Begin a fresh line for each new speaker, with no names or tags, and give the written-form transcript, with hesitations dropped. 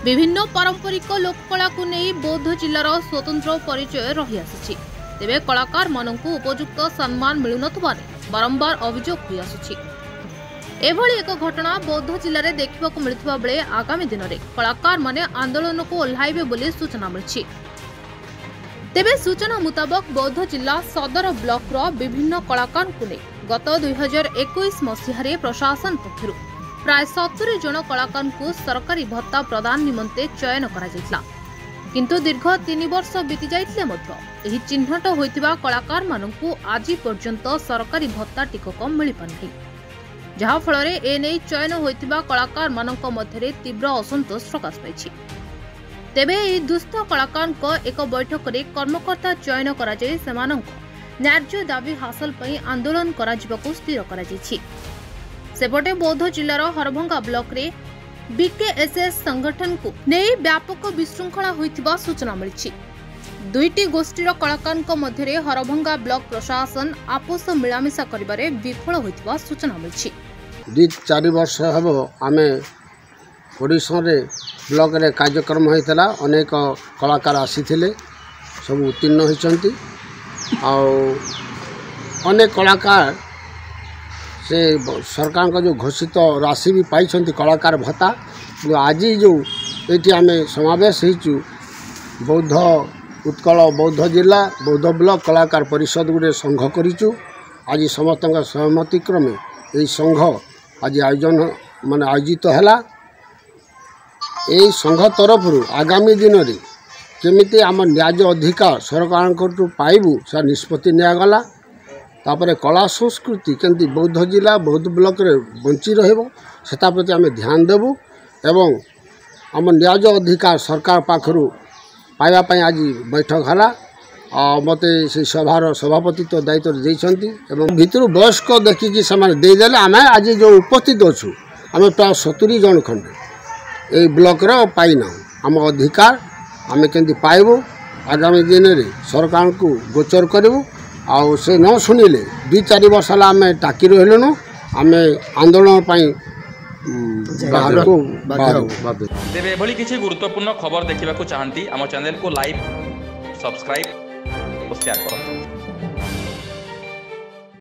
विभिन्न पारंपरिक लोककला को नहीं बौद्ध जिलार स्वतंत्र परिचय रही आसी। तेबे कलाकार मानकु उपयुक्त सम्मान मिलुनथबा बारंबार अभियोग होई आसुछि। एभली एक घटना बौद्ध जिले में देखा मिलुवा बेले आगामी दिन में कलाकार माने आंदोलन को ओह्लाइबे बोली सूचना मिली। तेबे सूचना मुताबक बौद्ध जिला सदर ब्लॉक रो विभिन्न कलाकार को नहीं गत 2021 मसीह प्रशासन पक्षरु प्राय 70 जन कलाकार को सरकारी भत्ता प्रदान निमंते चयन करा जायतिला। किंतु दीर्घ 3 वर्ष बीती जाइतिले मध्य एही चिन्हट होइतिबा कलाकार मानकु आजि पर्यंत सरकारी भत्ता टिकक मिलि पारनि, जहा फलरे एने चयन होइतिबा कलाकार मानक मध्यरे तीव्र असंतोष प्रकाश पाइछि। तेबे एही दुष्ट कलाकार को एक बैठक रे कर्मकर्ता चयन करा जाय सेमानक न्याय्य दाबी हासिल पई आंदोलन करा जिबाकु स्थिर करा जायछि। सेपटे बौद्ध जिलार हरभंगा ब्लॉक रे बीकेएसएस संगठन को नहीं व्यापक विशृंखला होइतिबा सूचना मिली। दुईटी गोष्ठीर कलाकार मध्य हरभंगा ब्लॉक प्रशासन आपस मिलामिशा करिबारे विफल होइतिबा सूचना मिली।
2-4 वर्ष हबो आमे ओडिशा रे ब्लॉक रे कार्यक्रम होइतला। अनेक कलाकार आसीथिले, सब उत्तीर्ण होइचंती आ अनेक कलाकार से सरकार का जो घोषित राशि भी पाई कलाकार भत्ता। आज जो ये आम समावेश हो बौद्ध उत्कल बौद्ध जिला बौद्ध ब्लॉक कलाकार परिषद गुटे संघ करूँ। आज समस्त सहमति क्रमे यही संघ आज आयोजन मान आयोजित है। यही संघ तरफ आगामी दिन में केमिति आम न्याय अधिकार सरकार पाइबू से निष्पत्ति निगला। तापर कला संस्कृति केंती बौद्ध जिला बौद्ध ब्लॉक रे बंची रहबो सेता प्रति आम ध्यान देबू एवं आम न्याय अधिकार सरकार पाखरु पाइबा पई आज बैठक हला। मते से सभार सभापतित्व दायित्व देइछंती एवं भितर वयस्क देखिकी समान दे देले। आम आज जो उपस्थित अछु आम प्राय 70 जन खंडे ए ब्लॉक रे पाइना आम अधिकार आम केंती पाइबो आगामी दिन रे सरकार को गोचर करबो। आउ से न शुणिले 2-4 वर्ष है आम टाकी रहलुनु आम आंदोलन
तेरे एभली किसी गुरुत्वपूर्ण खबर देखा चाहती आम चैनल को लाइक सब्सक्राइब और शेयर करो।